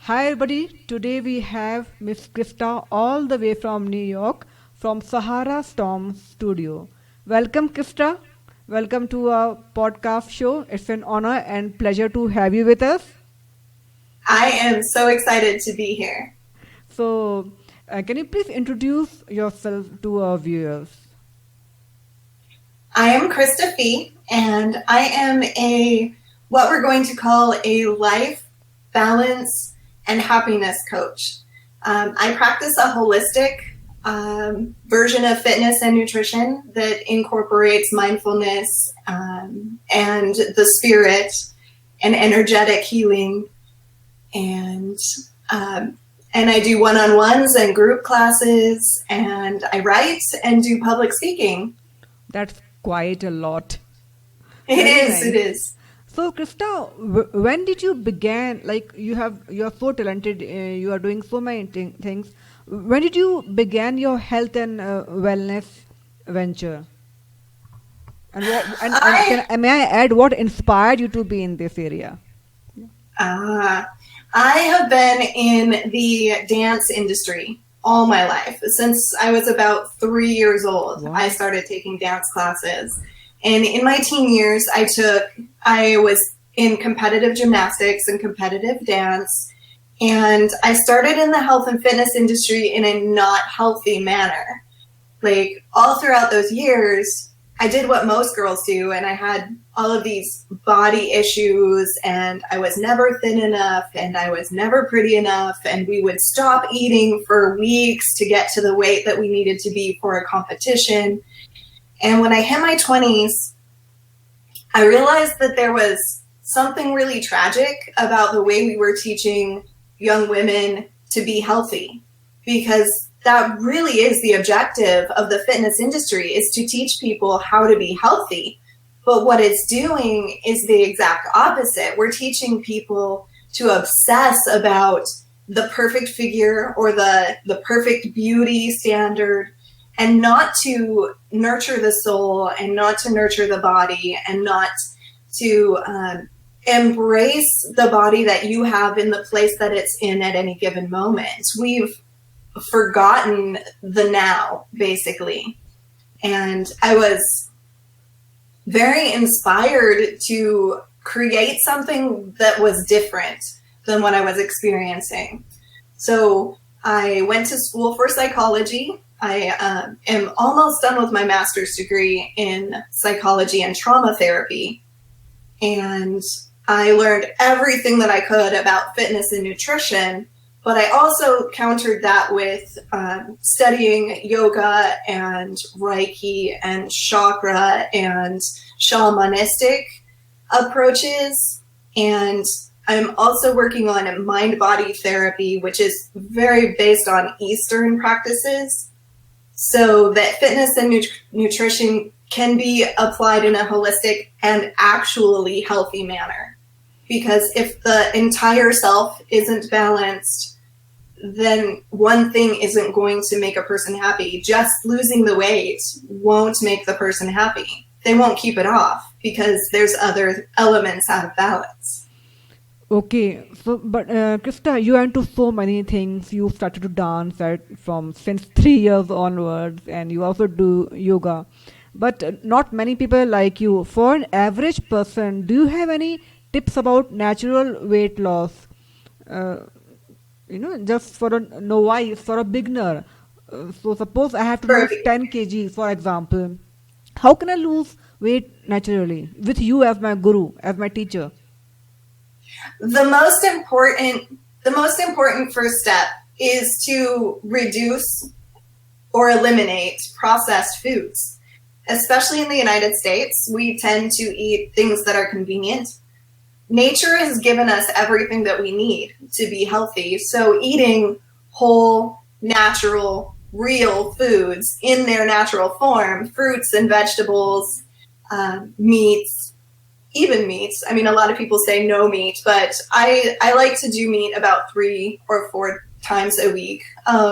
Hi everybody, today we have Miss Krista all the way from New York from Sahara Storm Studio. Welcome Krista, welcome to our podcast show. It's an honor and pleasure to have you with us. I am so excited to be here. Can you please introduce yourself to our viewers? I am Krista Fee, and I am what we're going to call a life balance and happiness coach. I practice a holistic version of fitness and nutrition that incorporates mindfulness and the spirit and energetic healing, and and I do one-on-ones and group classes, and I write and do public speaking. That's quite a lot. It Very is. nice. It is. So, Krista, when did you begin? Like you are so talented. You are doing so many things. When did you begin your health and wellness venture? And may I add what inspired you to be in this area? Uh, I have been in the dance industry all my life. Since I was about 3 years old, Wow. I started taking dance classes. And in my teen years, I was in competitive gymnastics and competitive dance. And I started in the health and fitness industry in a not healthy manner. Like all throughout those years, I did what most girls do, and I had all of these body issues, and I was never thin enough, and I was never pretty enough, and we would stop eating for weeks to get to the weight that we needed to be for a competition. And when I hit my 20s, I realized that there was something really tragic about the way we were teaching young women to be healthy, because that really is the objective of the fitness industry, is to teach people how to be healthy. But what it's doing is the exact opposite. We're teaching people to obsess about the perfect figure or the perfect beauty standard, and not to nurture the soul, and not to nurture the body, and not to embrace the body that you have in the place that it's in at any given moment. We've forgotten the now, basically. And I was very inspired to create something that was different than what I was experiencing. So I went to school for psychology. I am almost done with my master's degree in psychology and trauma therapy. And I learned everything that I could about fitness and nutrition. But I also countered that with studying yoga and Reiki and chakra and shamanistic approaches. And I'm also working on mind-body therapy, which is very based on Eastern practices, so that fitness and nutrition can be applied in a holistic and actually healthy manner. Because if the entire self isn't balanced, then one thing isn't going to make a person happy. Just losing the weight won't make the person happy. They won't keep it off because there's other elements out of balance. Okay, Krista, you are into so many things. You started to dance from since 3 years onwards, and you also do yoga. But not many people like you. For an average person, do you have any tips about natural weight loss? Uh, just for a novice, for a beginner. So suppose I have to lose 10 kg, for example. How can I lose weight naturally with you as my guru, as my teacher? The most important first step is to reduce or eliminate processed foods. Especially in the United States, we tend to eat things that are convenient. Nature has given us everything that we need to be healthy. So eating whole, natural, real foods in their natural form, fruits and vegetables, meats, even meats. I mean, a lot of people say no meat, but I like to do meat about 3 or 4 times a week,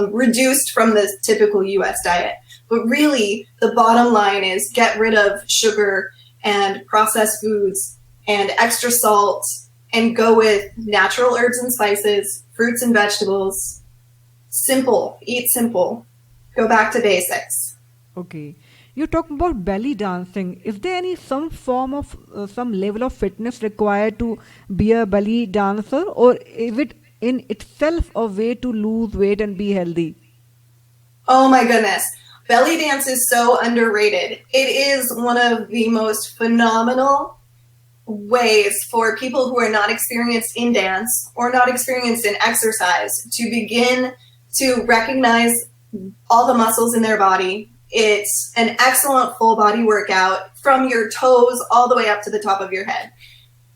reduced from the typical US diet. But really, the bottom line is get rid of sugar and processed foods and extra salt and go with natural herbs and spices, fruits and vegetables. Simple, eat simple, go back to basics. Okay. You talk about belly dancing. Is there any some form of some level of fitness required to be a belly dancer, or is it in itself a way to lose weight and be healthy? Oh my goodness. Belly dance is so underrated. It is one of the most phenomenal ways for people who are not experienced in dance or not experienced in exercise to begin to recognize all the muscles in their body. It's an excellent full body workout from your toes all the way up to the top of your head.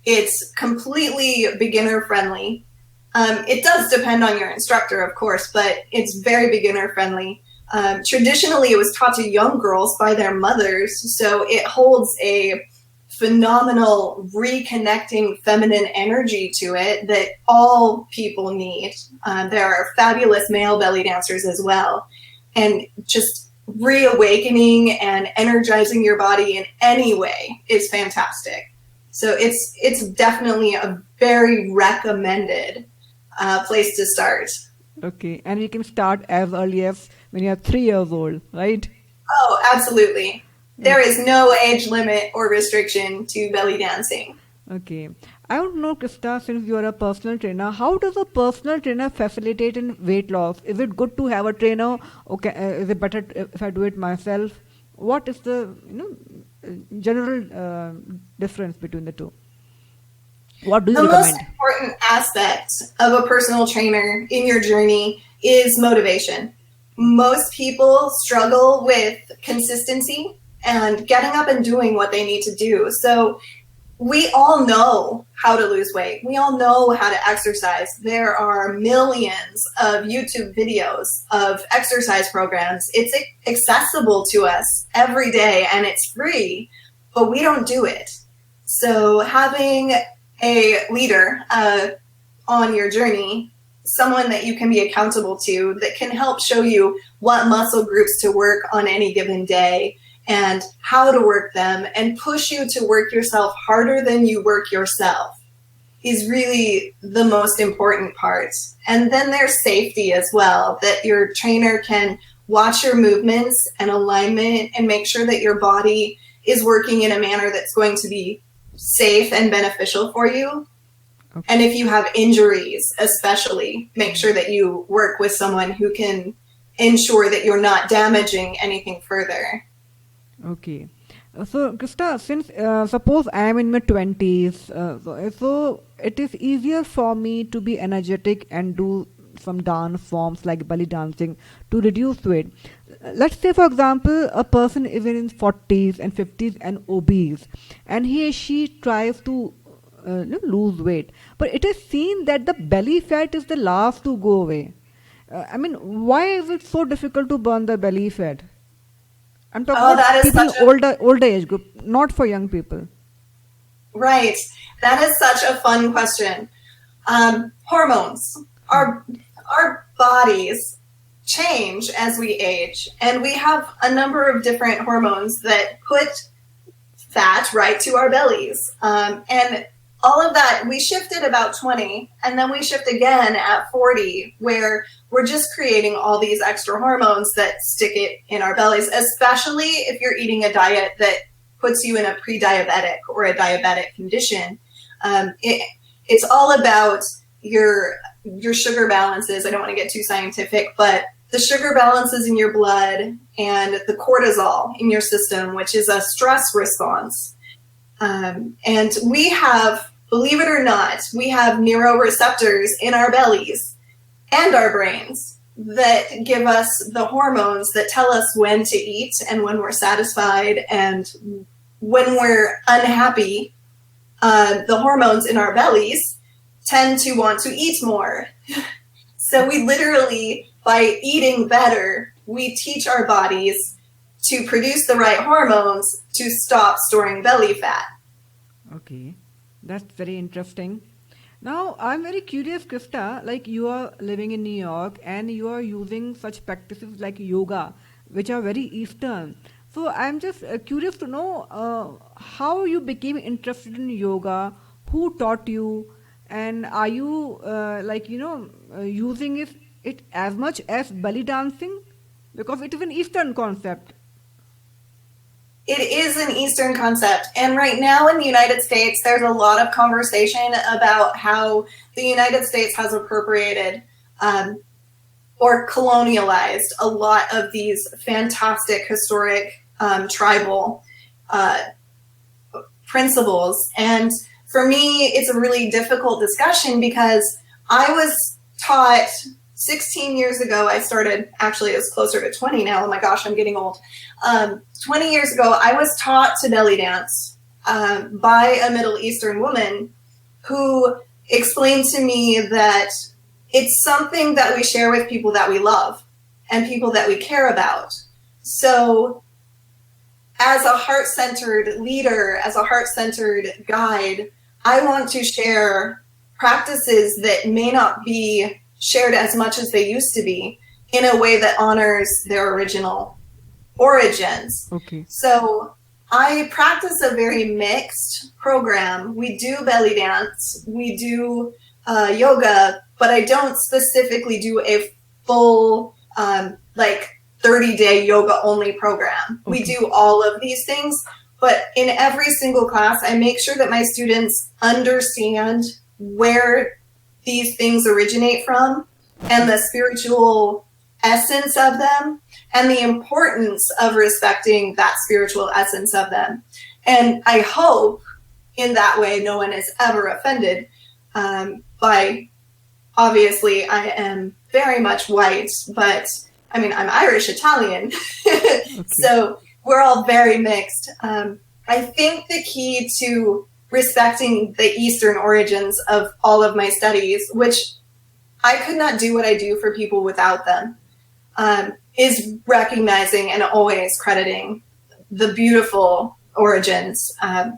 It's completely beginner friendly. It does depend on your instructor, of course, but it's very beginner friendly. Traditionally, it was taught to young girls by their mothers, so it holds a phenomenal reconnecting feminine energy to it that all people need. There are fabulous male belly dancers as well, and just reawakening and energizing your body in any way is fantastic. So it's definitely a very recommended place to start. Okay, and we can start as early as when you are 3 years old, right? Oh, absolutely. There is no age limit or restriction to belly dancing. Okay. I want to know, Krista, since you are a personal trainer, how does a personal trainer facilitate in weight loss? Is it good to have a trainer? Okay, is it better if I do it myself? What is the general difference between the two? What do you The most recommend? important aspect of a personal trainer in your journey is motivation. Most people struggle with consistency and getting up and doing what they need to do. So we all know how to lose weight. We all know how to exercise. There are millions of YouTube videos of exercise programs. It's accessible to us every day and it's free, but we don't do it. So having a leader on your journey, someone that you can be accountable to, that can help show you what muscle groups to work on any given day and how to work them and push you to work yourself harder than you work yourself is really the most important part. And then there's safety as well, that your trainer can watch your movements and alignment and make sure that your body is working in a manner that's going to be safe and beneficial for you. Okay. And if you have injuries, especially, make sure that you work with someone who can ensure that you're not damaging anything further. Okay. So, Krista, since suppose I am in my 20s, so it is easier for me to be energetic and do some dance forms like belly dancing to reduce weight. Let's say, for example, a person is in his 40s and 50s and obese, and he or she tries to lose weight, but it is seen that the belly fat is the last to go away. I mean, why is it so difficult to burn the belly fat? I'm talking Oh, about that is people in such a older age group, not for young people. right. That is such a fun question. Hormones. Our bodies change as we age, and we have a number of different hormones that put fat right to our bellies. And all of that, we shifted about 20, and then we shift again at 40, where we're just creating all these extra hormones that stick it in our bellies, especially if you're eating a diet that puts you in a pre-diabetic or a diabetic condition. It's all about your sugar balances. I don't want to get too scientific, but the sugar balances in your blood and the cortisol in your system, which is a stress response. And we have, believe it or not, we have neuroreceptors in our bellies and our brains that give us the hormones that tell us when to eat and when we're satisfied and when we're unhappy. The hormones in our bellies tend to want to eat more. So we literally, by eating better, we teach our bodies to produce the right hormones to stop storing belly fat. Okay, that's very interesting. Now, I'm very curious, Krista, like you are living in New York and you are using such practices like yoga, which are very Eastern. So, I'm just curious to know how you became interested in yoga, who taught you, And are you using it as much as belly dancing? Because it is an Eastern concept. It is an Eastern concept. And right now in the United States, there's a lot of conversation about how the United States has appropriated or colonialized a lot of these fantastic historic tribal principles. And for me, it's a really difficult discussion because I was taught 16 years ago, I started, actually it's closer to 20 now, oh my gosh, I'm getting old. 20 years ago, I was taught to belly dance by a Middle Eastern woman who explained to me that it's something that we share with people that we love and people that we care about. So as a heart-centered leader, as a heart-centered guide, I want to share practices that may not be shared as much as they used to be in a way that honors their original origins. Okay. So I practice a very mixed program. We do belly dance, we do yoga, but I don't specifically do a full 30-day yoga only program. Okay. We do all of these things, but in every single class, I make sure that my students understand where these things originate from and the spiritual essence of them and the importance of respecting that spiritual essence of them. And I hope in that way no one is ever offended by, obviously I am very much white, but I mean, I'm Irish Italian. Okay. So we're all very mixed. I think the key to respecting the Eastern origins of all of my studies, which I could not do what I do for people without them, is recognizing and always crediting the beautiful origins. Okay.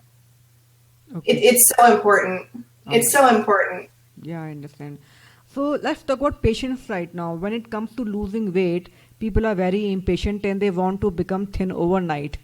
It's so important. Okay. It's so important. Yeah, I understand. So let's talk about patience right now. When it comes to losing weight, people are very impatient and they want to become thin overnight.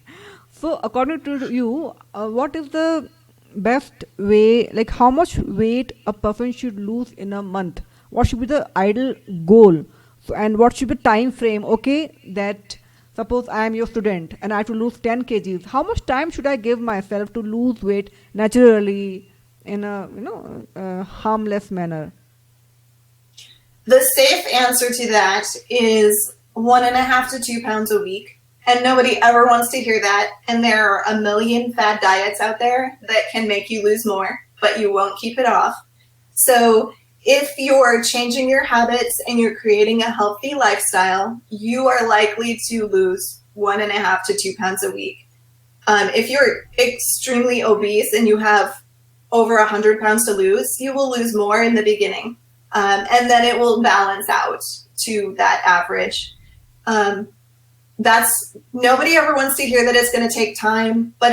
So according to you, what is the best way, like how much weight a person should lose in a month? What should be the ideal goal? So, and what should be time frame? Okay, that suppose I am your student and I have to lose 10 kgs. How much time should I give myself to lose weight naturally in a harmless manner? The safe answer to that is 1.5 to 2 pounds a week. And nobody ever wants to hear that. And there are a million fad diets out there that can make you lose more, but you won't keep it off. So if you're changing your habits and you're creating a healthy lifestyle, you are likely to lose 1.5 to 2 pounds a week. If you're extremely obese and you have over 100 pounds to lose, you will lose more in the beginning. And then it will balance out to that average. That's nobody ever wants to hear that it's going to take time, but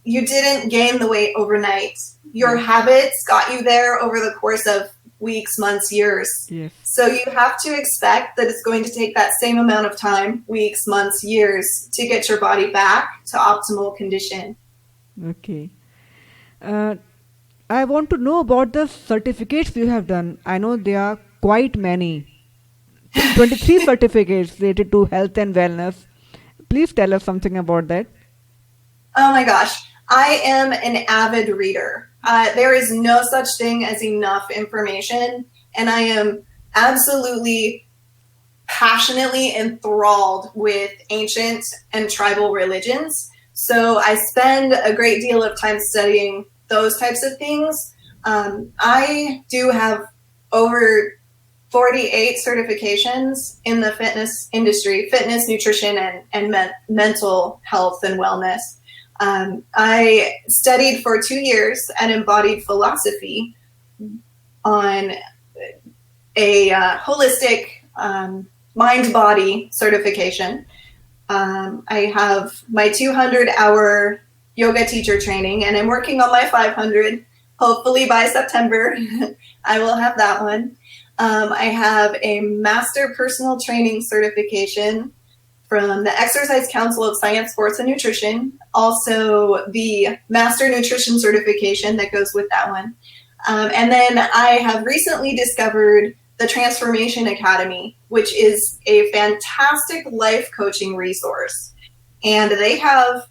you didn't gain the weight overnight. Your habits got you there over the course of weeks, months, years. Yes. So you have to expect that it's going to take that same amount of time, weeks, months, years, to get your body back to optimal condition. Okay. I want to know about the certificates you have done. I know there are quite many. 23 certificates related to health and wellness. Please tell us something about that. Oh my gosh. I am an avid reader. There is no such thing as enough information. And I am absolutely passionately enthralled with ancient and tribal religions. So I spend a great deal of time studying those types of things. I do have over 48 certifications in the fitness industry, fitness, nutrition, and mental health and wellness. I studied for 2 years and embodied philosophy on a holistic mind-body certification. I have my 200-hour yoga teacher training, and I'm working on my 500. Hopefully by September, I will have that one. I have a master personal training certification from the Exercise Council of Science, Sports, and Nutrition. Also the master nutrition certification that goes with that one. And then I have recently discovered the Transformation Academy, which is a fantastic life coaching resource. And they have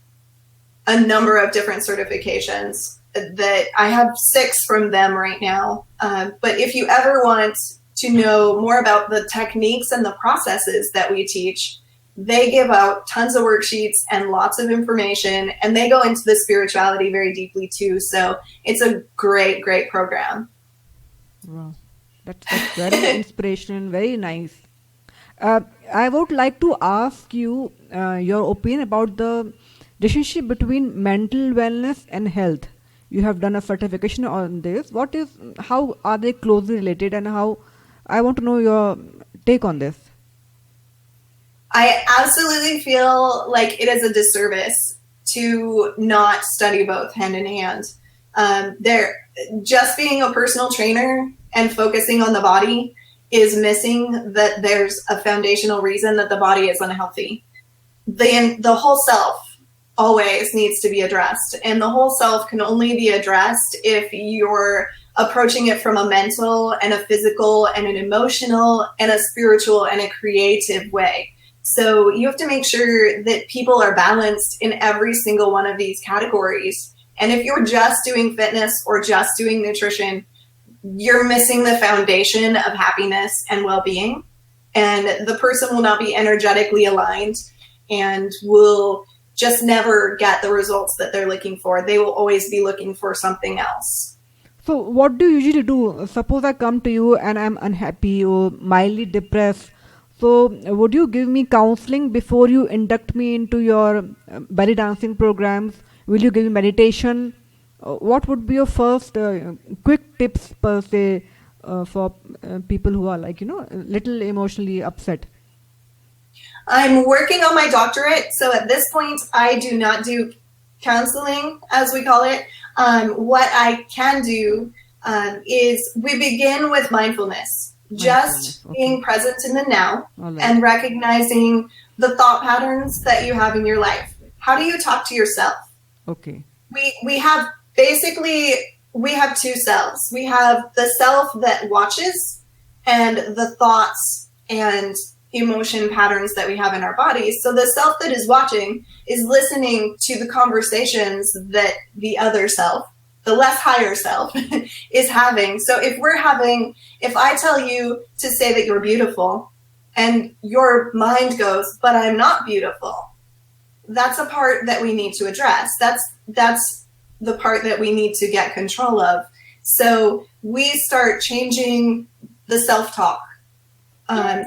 a number of different certifications that I have 6 from them right now. But if you ever want to know more about the techniques and the processes that we teach, they give out tons of worksheets and lots of information, and they go into the spirituality very deeply too. So it's a great, great program. Wow, that's very inspirational, very nice. I would like to ask you your opinion about the relationship between mental wellness and health. You have done a certification on this. How are they closely related, and how? I want to know your take on this. I absolutely feel like it is a disservice to not study both hand in hand. There, just being a personal trainer and focusing on the body is missing that there's a foundational reason that the body is unhealthy. The whole self always needs to be addressed, and the whole self can only be addressed if you're approaching it from a mental and a physical and an emotional and a spiritual and a creative way. So you have to make sure that people are balanced in every single one of these categories. And if you're just doing fitness or just doing nutrition, you're missing the foundation of happiness and well-being. And the person will not be energetically aligned and will just never get the results that they're looking for. They will always be looking for something else. So, what do you usually do? Suppose I come to you and I'm unhappy or mildly depressed. So, would you give me counseling before you induct me into your belly dancing programs? Will you give me meditation? What would be your first quick tips per se for people who are like, a little emotionally upset? I'm working on my doctorate, so at this point, I do not do counseling, as we call it. What I can do is we begin with mindfulness, just Okay. being present in the now All right. and recognizing the thought patterns that you have in your life. How do you talk to yourself? Okay. We have basically, we have 2 selves. We have the self that watches and the thoughts and emotion patterns that we have in our bodies. So the self that is watching is listening to the conversations that the other self, the less higher self, is having. So if I tell you to say that you're beautiful and your mind goes, but I'm not beautiful, that's a part that we need to address. That's the part that we need to get control of. So we start changing the self-talk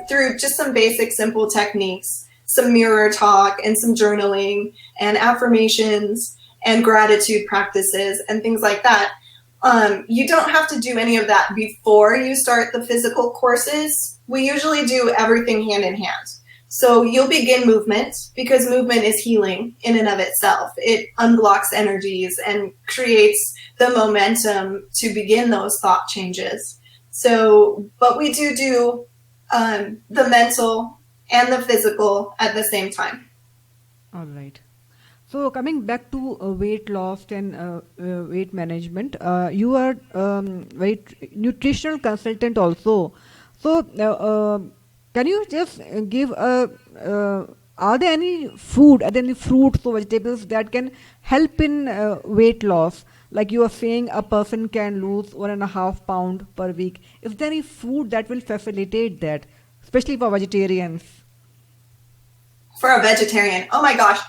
through just some basic, simple techniques, some mirror talk and some journaling and affirmations and gratitude practices and things like that. You don't have to do any of that before you start the physical courses. We usually do everything hand in hand. So you'll begin movement because movement is healing in and of itself. It unblocks energies and creates the momentum to begin those thought changes. So, but we do the mental and the physical at the same time. All right. So coming back to weight loss and weight management, you are very nutritional consultant also. So can you just give are there any fruits or vegetables that can help in weight loss? Like you are saying, a person can lose 1.5 pound per week. Is there any food that will facilitate that, especially for vegetarians? For a vegetarian, oh my gosh,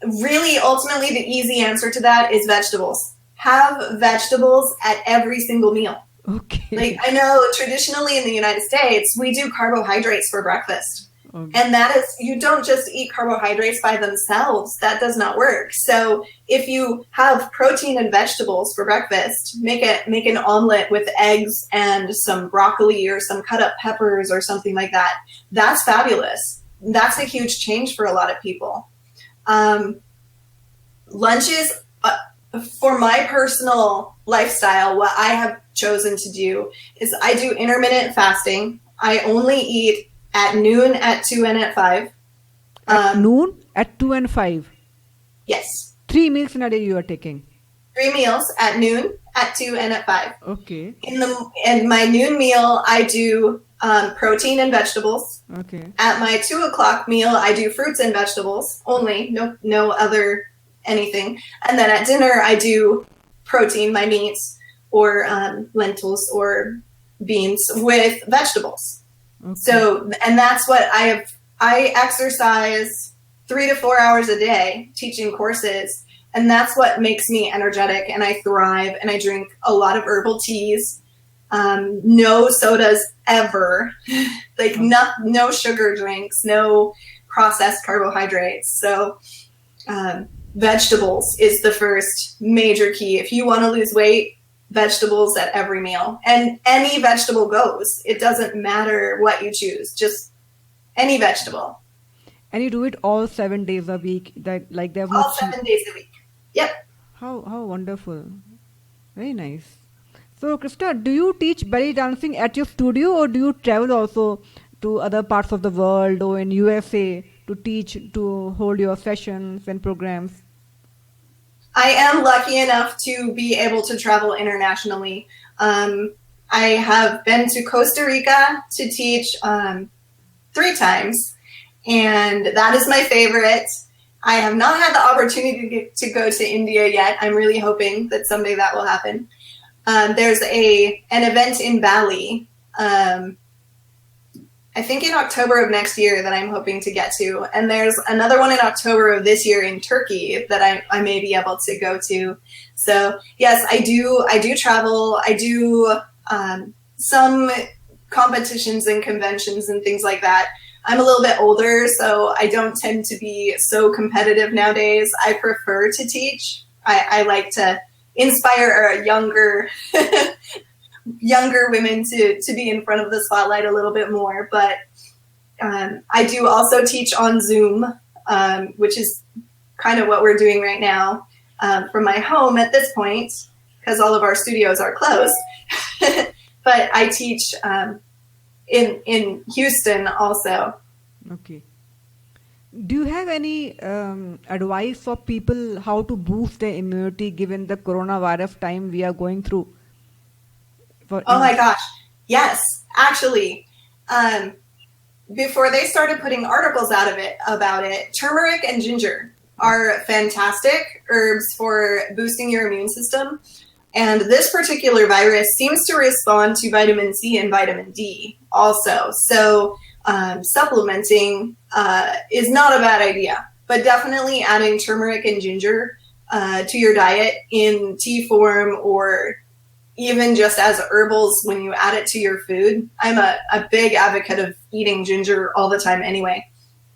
really ultimately the easy answer to that is vegetables. Have vegetables at every single meal. Okay. Like I know traditionally in the United States, we do carbohydrates for breakfast. Okay. And that is, you don't just eat carbohydrates by themselves. That does not work. So if you have protein and vegetables for breakfast, make an omelet with eggs and some broccoli or some cut up peppers or something like that. That's fabulous. That's a huge change for a lot of people. Lunches, for my personal lifestyle, what I have chosen to do is I do intermittent fasting. I only eat at noon, at 2, and at 5. At noon, at 2 and 5. Yes. 3 meals in a day you are taking. 3 meals at noon, at 2, and at 5. Okay. In my noon meal, I do protein and vegetables. Okay. At my 2 o'clock meal, I do fruits and vegetables only, no other anything. And then at dinner, I do protein, my meats, or lentils or beans with vegetables. Okay. So, and that's what I exercise 3 to 4 hours a day teaching courses. And that's what makes me energetic, and I thrive, and I drink a lot of herbal teas. No sodas ever, like no sugar drinks, no processed carbohydrates. So vegetables is the first major key. If you want to lose weight, vegetables at every meal, and any vegetable goes. It doesn't matter what you choose, just any vegetable. And you do it all 7 days a week. That like there's all 7 days a week. Yep. How wonderful. Very nice. So Krista, do you teach belly dancing at your studio, or do you travel also to other parts of the world or in USA to teach, to hold your sessions and programs? I am lucky enough to be able to travel internationally. I have been to Costa Rica to teach 3 times, and that is my favorite. I have not had the opportunity to go to India yet. I'm really hoping that someday that will happen. There's an event in Bali, I think in October of next year, that I'm hoping to get to. And there's another one in October of this year in Turkey that I may be able to go to. So yes, I do travel. I do some competitions and conventions and things like that. I'm a little bit older, so I don't tend to be so competitive nowadays. I prefer to teach. I like to inspire younger women to be in front of the spotlight a little bit more. But I do also teach on Zoom, which is kind of what we're doing right now from my home at this point, because all of our studios are closed. But I teach in Houston also. Okay. Do you have any advice for people how to boost their immunity given the coronavirus time we are going through? Oh my gosh. Yes, actually. Before they started putting articles about it, turmeric and ginger are fantastic herbs for boosting your immune system. And this particular virus seems to respond to vitamin C and vitamin D also. So supplementing is not a bad idea, but definitely adding turmeric and ginger to your diet in tea form, or even just as herbals when you add it to your food. I'm a big advocate of eating ginger all the time anyway.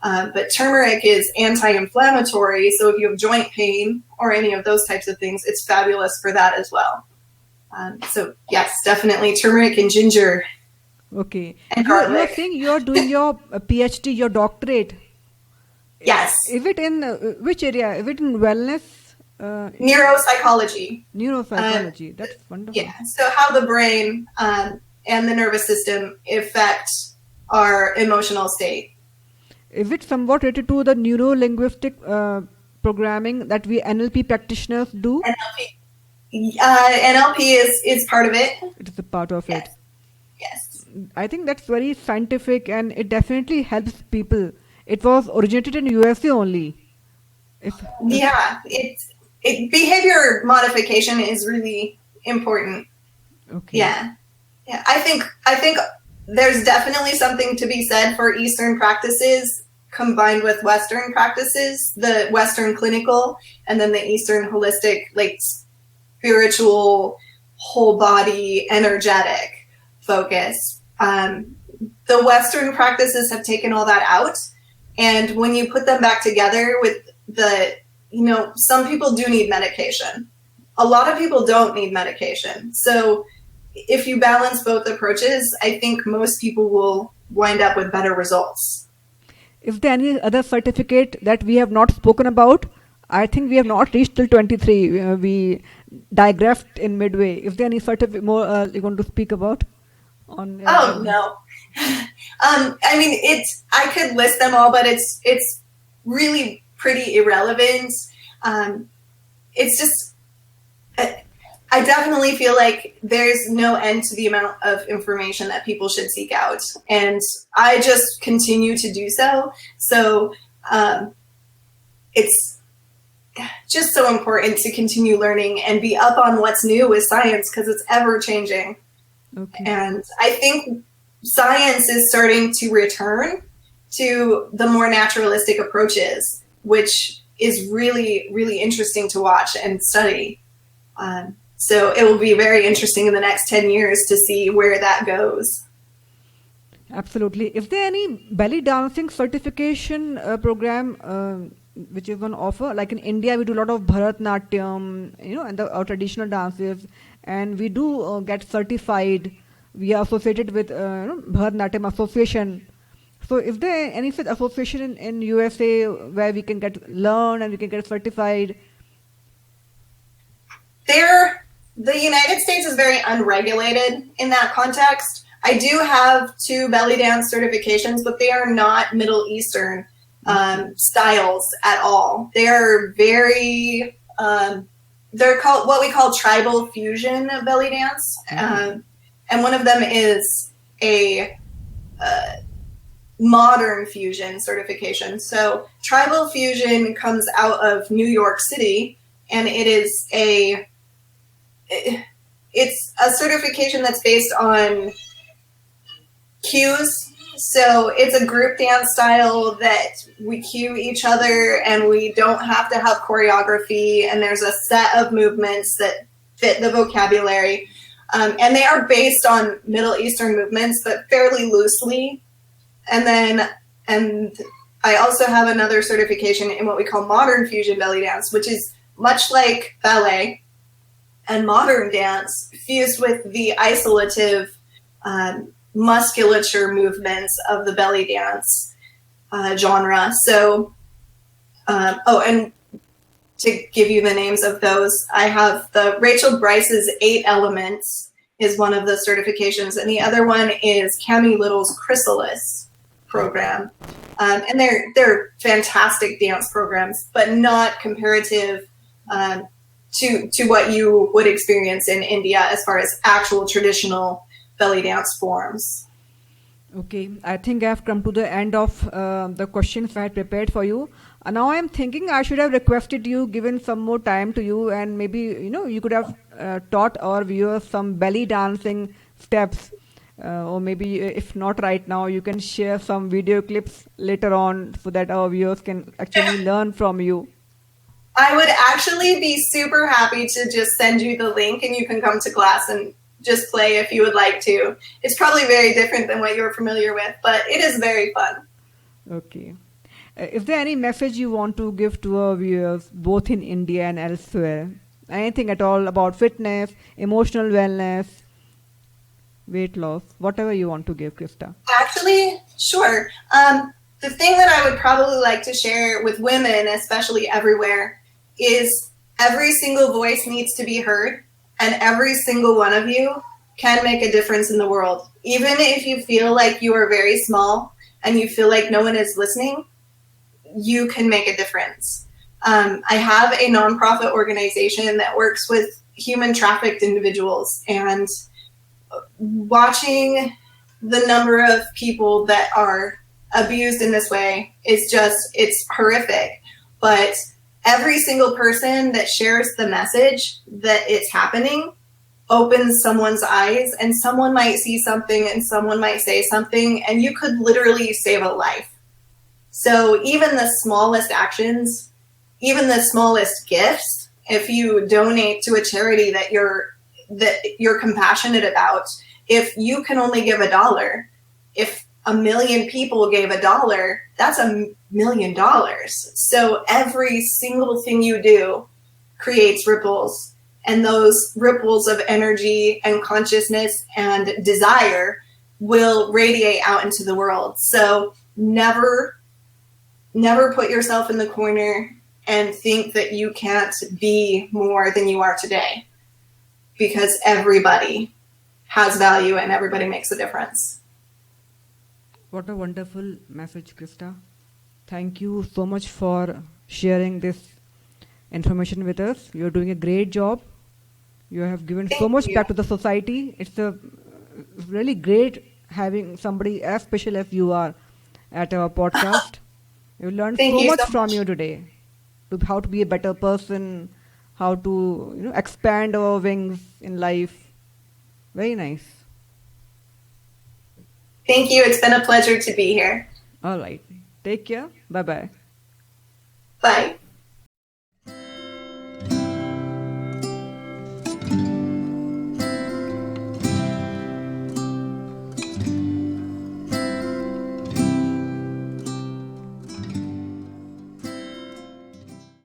But turmeric is anti-inflammatory, so if you have joint pain or any of those types of things, it's fabulous for that as well. So yes, definitely turmeric and ginger. Okay. And you garlic. are saying you are doing your PhD, your doctorate. Yes. Is it in which area? Is it in wellness? Neuropsychology. Neuropsychology. That's wonderful. Yeah. So how the brain and the nervous system affect our emotional state. Is it somewhat related to the neuro-linguistic programming that we NLP practitioners do? NLP is part of it. It is a part of it. Yes. I think that's very scientific, and it definitely helps people. It was originated in USA only. Yeah, behavior modification is really important. Okay. Yeah. I think there's definitely something to be said for Eastern practices combined with Western practices, the Western clinical and then the Eastern holistic, like spiritual, whole body, energetic focus. The Western practices have taken all that out. And when you put them back together with some people do need medication. A lot of people don't need medication. So if you balance both approaches, I think most people will wind up with better results. Is there any other certificate that we have not spoken about? I think we have not reached till 23. We digressed in midway. Is there any certificate more you're going to speak about? Oh, no. I mean, I could list them all, but it's really pretty irrelevant. It's just I definitely feel like there's no end to the amount of information that people should seek out. And I just continue to do so. So it's just so important to continue learning and be up on what's new with science because it's ever changing. Okay. And I think science is starting to return to the more naturalistic approaches, which is really, really interesting to watch and study. So it will be very interesting in the next 10 years to see where that goes. Absolutely. Is there any belly dancing certification program which is on offer? Like in India, we do a lot of Bharatnatyam, and our traditional dances, and we do get certified. We are associated with Bharatnatyam Association. So, is there any such association in USA where we can learn and we can get certified? The United States is very unregulated in that context. I do have 2 belly dance certifications, but they are not Middle Eastern styles at all. They are very, they're called what we call tribal fusion belly dance. And one of them is a modern fusion certification. So tribal fusion comes out of New York City, and it's a certification that's based on cues. So it's a group dance style that we cue each other, and we don't have to have choreography, and there's a set of movements that fit the vocabulary. And they are based on Middle Eastern movements, but fairly loosely. And I also have another certification in what we call modern fusion belly dance, which is much like ballet and modern dance fused with the isolative musculature movements of the belly dance genre. So, and to give you the names of those, I have the Rachel Bryce's 8 Elements is one of the certifications, and the other one is Cami Little's Chrysalis program. And they're fantastic dance programs, but not comparative to what you would experience in India as far as actual traditional belly dance forms. Okay, I think I've come to the end of the questions I had prepared for you. Now I'm thinking I should have requested you, given some more time to you, and maybe you could have taught our viewers some belly dancing steps, or maybe if not right now, you can share some video clips later on so that our viewers can actually learn from you. I would actually be super happy to just send you the link, and you can come to class and just play if you would like to. It's probably very different than what you're familiar with, but it is very fun. Okay. Is there any message you want to give to our viewers, both in India and elsewhere? Anything at all about fitness, emotional wellness, weight loss, whatever you want to give, Krista? Actually, sure. The thing that I would probably like to share with women, especially everywhere, is every single voice needs to be heard, and every single one of you can make a difference in the world. Even if you feel like you are very small and you feel like no one is listening, you can make a difference. I have a nonprofit organization that works with human trafficked individuals, and watching the number of people that are abused in this way is it's horrific. But every single person that shares the message that it's happening opens someone's eyes, and someone might see something and someone might say something, and you could literally save a life. So even the smallest actions, even the smallest gifts, if you donate to a charity that you're compassionate about, if you can only give $1, if 1 million people gave $1, that's $1 million. So every single thing you do creates ripples, and those ripples of energy and consciousness and desire will radiate out into the world. So never put yourself in the corner and think that you can't be more than you are today, because everybody has value and everybody makes a difference. What a wonderful message, Krista. Thank you so much for sharing this information with us. You're doing a great job. You have given so Thank much you. back to the society. It's a really great having somebody as special as you are at our podcast. We learned Thank so you much so from much. you today. To how to be a better person, how to expand our wings in life. Very nice. Thank you. It's been a pleasure to be here. All right. Take care. Bye bye. Bye.